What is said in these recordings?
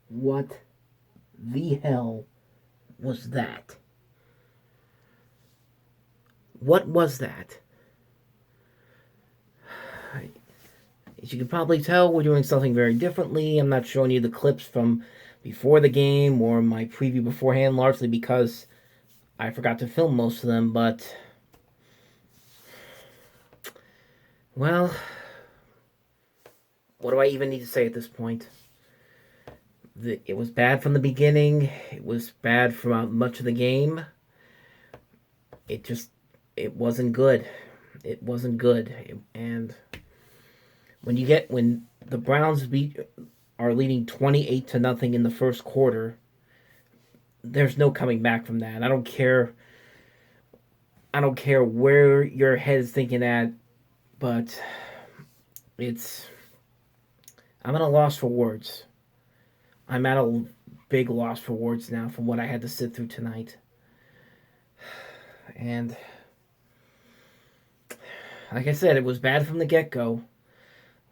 What the hell was that? What was that? As you can probably tell, we're doing something very differently. I'm not showing you the clips from before the game or my preview beforehand, largely because I forgot to film most of them, but well, what do I even need to say at this point? It was bad from the beginning. It was bad for much of the game. It just, it wasn't good. It wasn't good. And when the Browns are leading 28-0 in the first quarter, there's no coming back from that. I don't care. I don't care where your head is thinking at, but it's. I'm at a loss for words. I'm at a big loss for words now from what I had to sit through tonight. And like I said, it was bad from the get-go.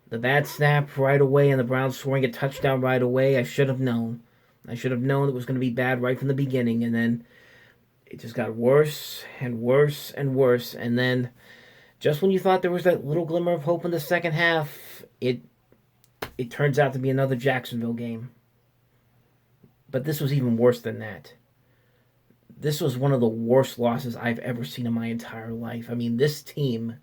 The bad snap right away and the Browns scoring a touchdown right away, I should have known. I should have known it was going to be bad right from the beginning, and then it just got worse and worse and worse. And then just when you thought there was that little glimmer of hope in the second half, it turns out to be another Jacksonville game. But this was even worse than that. This was one of the worst losses I've ever seen in my entire life. I mean, this team,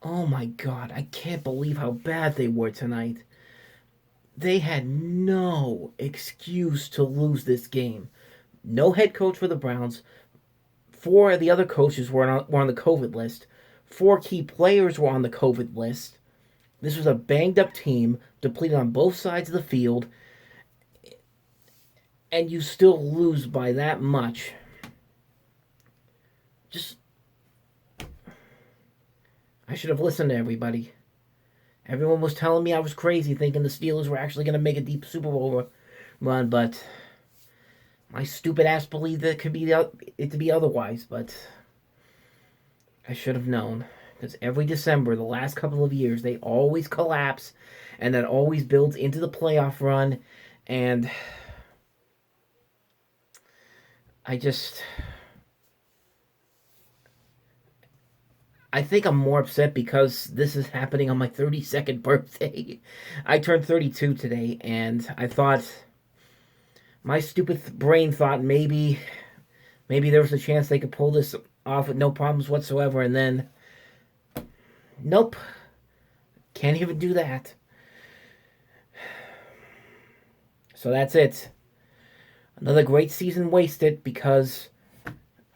oh my God, I can't believe how bad they were tonight. They had no excuse to lose this game. No head coach for the Browns. 4 of the other coaches were on the COVID list. 4 key players were on the COVID list. This was a banged up team, depleted on both sides of the field, and you still lose by that much. Just, I should have listened to everybody. Everyone was telling me I was crazy, thinking the Steelers were actually going to make a deep Super Bowl run, but my stupid ass believed that it to be otherwise. But I should have known, because every December, the last couple of years, they always collapse, and that always builds into the playoff run, and I think I'm more upset because this is happening on my 32nd birthday. I turned 32 today, and I thought, my stupid brain thought maybe there was a chance they could pull this off with no problems whatsoever, and then, nope, can't even do that. So that's it. Another great season wasted because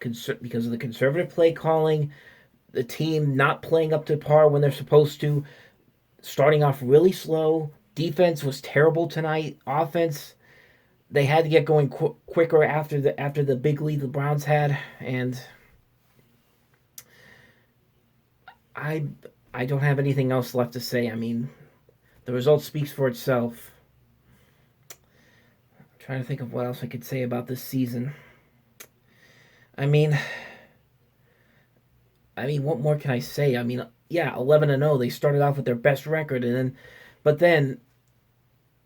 of the conservative play calling, the team not playing up to par when they're supposed to, starting off really slow. Defense was terrible tonight. Offense, they had to get going quicker after the big lead the Browns had, and I don't have anything else left to say. I mean, the result speaks for itself. I'm trying to think of what else I could say about this season. I mean, what more can I say? I mean, yeah, 11-0. They started off with their best record, but then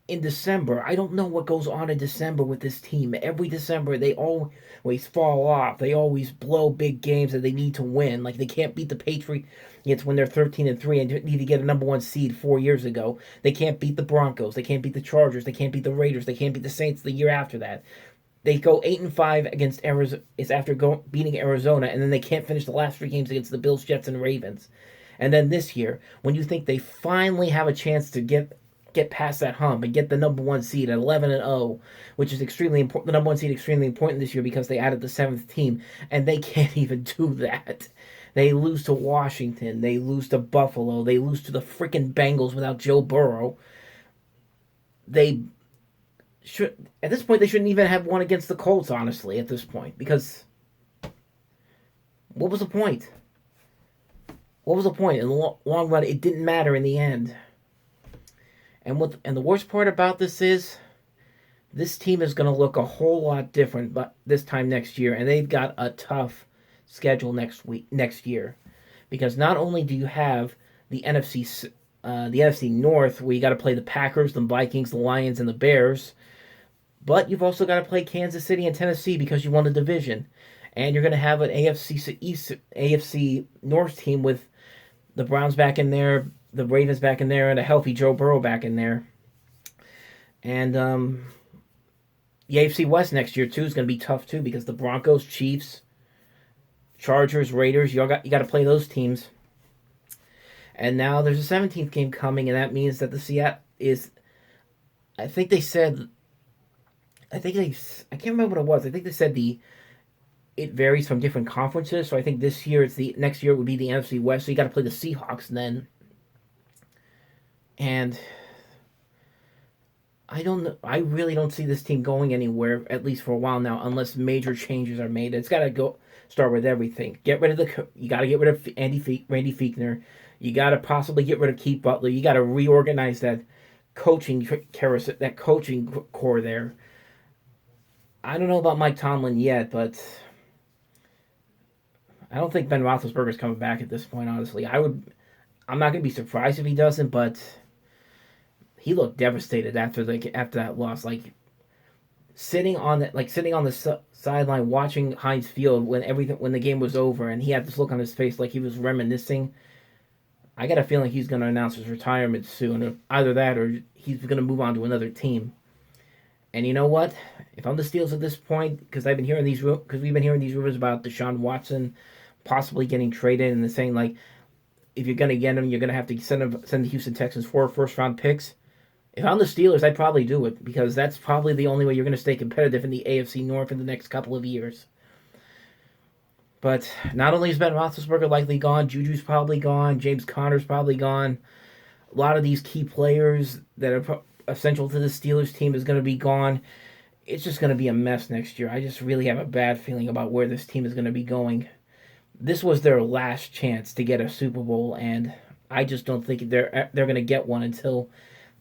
in December, I don't know what goes on in December with this team. Every December, they always fall off. They always blow big games that they need to win. Like they can't beat the Patriots when they're 13-3 and need to get a number 1 seed 4 years ago. They can't beat the Broncos. They can't beat the Chargers. They can't beat the Raiders. They can't beat the Saints the year after that. They go 8-5 against Arizona. It's after beating Arizona, and then they can't finish the last 3 games against the Bills, Jets, and Ravens. And then this year, when you think they finally have a chance to get past that hump and get the number 1 seed at 11-0, which is extremely important. The number 1 seed extremely important this year because they added the 7th team, and they can't even do that. They lose to Washington. They lose to Buffalo. They lose to the freaking Bengals without Joe Burrow. At this point, they shouldn't even have won against the Colts, honestly, at this point, because what was the point? What was the point? In the long run, it didn't matter in the end. And the worst part about this is, this team is going to look a whole lot different but this time next year, and they've got a tough schedule next year, because not only do you have the NFC the NFC North, where you got to play the Packers, the Vikings, the Lions, and the Bears. But you've also got to play Kansas City and Tennessee because you won the division, and you're going to have an AFC North team with the Browns back in there, the Ravens back in there, and a healthy Joe Burrow back in there. And the AFC West next year too is going to be tough too because the Broncos, Chiefs, Chargers, Raiders, you got to play those teams. And now there's a 17th game coming, and that means that the Seattle is. I think they said. I can't remember what it was. I think they said it varies from different conferences. So I think this year next year it would be the NFC West. So you got to play the Seahawks then. And I don't know. I really don't see this team going anywhere, at least for a while now, unless major changes are made. It's got to start with everything. You got to get rid of Randy Fichtner. You got to possibly get rid of Keith Butler. You got to reorganize that coaching core there. I don't know about Mike Tomlin yet, but I don't think Ben Roethlisberger's coming back at this point. Honestly, I'm not going to be surprised if he doesn't, but he looked devastated after that loss. Like sitting on the sideline watching Heinz Field when the game was over, and he had this look on his face like he was reminiscing. I got a feeling he's going to announce his retirement soon. Either that, or he's going to move on to another team. And you know what? If I'm the Steelers at this point, because we've been hearing these rumors about Deshaun Watson possibly getting traded, and they're saying like, if you're going to get him, you're going to have to send the Houston Texans 4 first-round picks. If I'm the Steelers, I'd probably do it because that's probably the only way you're going to stay competitive in the AFC North in the next couple of years. But not only is Ben Roethlisberger likely gone, Juju's probably gone, James Conner's probably gone. A lot of these key players that are essential to the Steelers team is going to be gone. It's just going to be a mess next year. I just really have a bad feeling about where this team is going to be going. This was their last chance to get a Super Bowl, and I just don't think they're going to get one until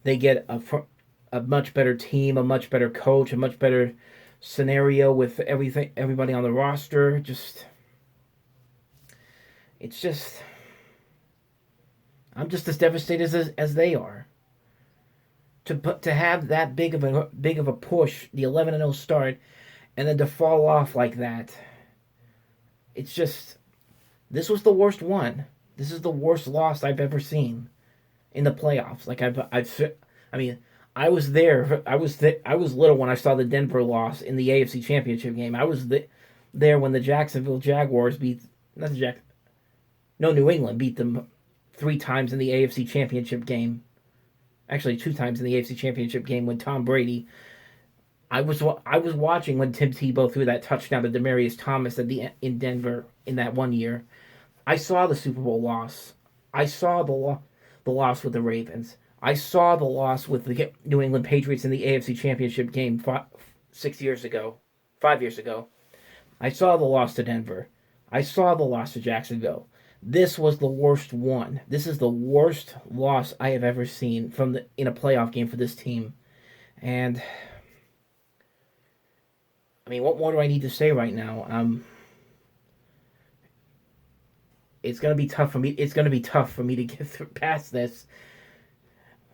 they get a much better team, a much better coach, a much better scenario with everybody on the roster. I'm just as devastated as they are. To have that big of a push, the 11-0 start, and then to fall off like that, it's just, this was the worst one. This is the worst loss I've ever seen in the playoffs. Like I was there. I was little when I saw the Denver loss in the AFC Championship game. I was there when the Jacksonville Jaguars New England beat them 3 times in the AFC Championship game. Actually, 2 times in the AFC Championship game when Tom Brady. I was watching when Tim Tebow threw that touchdown to Demaryius Thomas in Denver in that one year. I saw the Super Bowl loss. I saw the loss with the Ravens. I saw the loss with the New England Patriots in the AFC Championship game 5 years ago. I saw the loss to Denver. I saw the loss to Jacksonville. This was the worst one. This is the worst loss I have ever seen in a playoff game for this team. And I mean, what more do I need to say right now? It's gonna be tough for me. It's gonna be tough for me to get past this.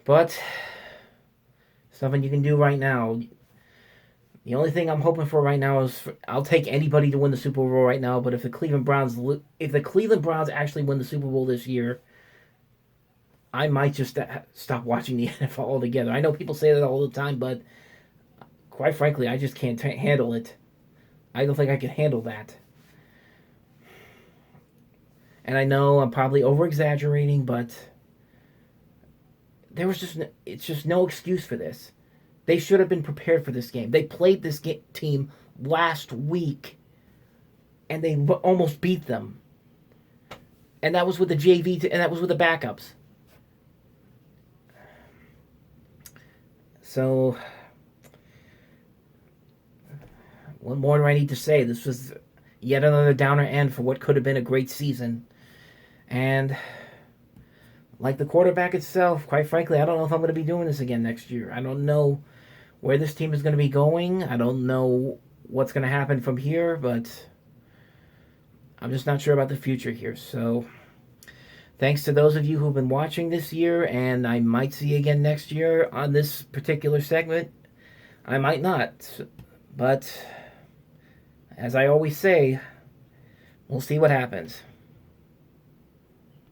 But something you can do right now. The only thing I'm hoping for right now is I'll take anybody to win the Super Bowl right now. But if the Cleveland Browns actually win the Super Bowl this year, I might just stop watching the NFL altogether. I know people say that all the time, but quite frankly, I just can't handle it. I don't think I can handle that. And I know I'm probably over-exaggerating, but it's just no excuse for this. They should have been prepared for this game. They played this team last week, and they almost beat them. And that was with the JV, and that was with the backups. So, what more do I need to say? This was yet another downer end for what could have been a great season. And like the quarterback itself, quite frankly, I don't know if I'm going to be doing this again next year. I don't know where this team is going to be going. I don't know what's going to happen from here, but I'm just not sure about the future here. So, Thanks to those of you who've been watching this year, and I might see you again next year on this particular segment. I might not. But, as I always say, we'll see what happens.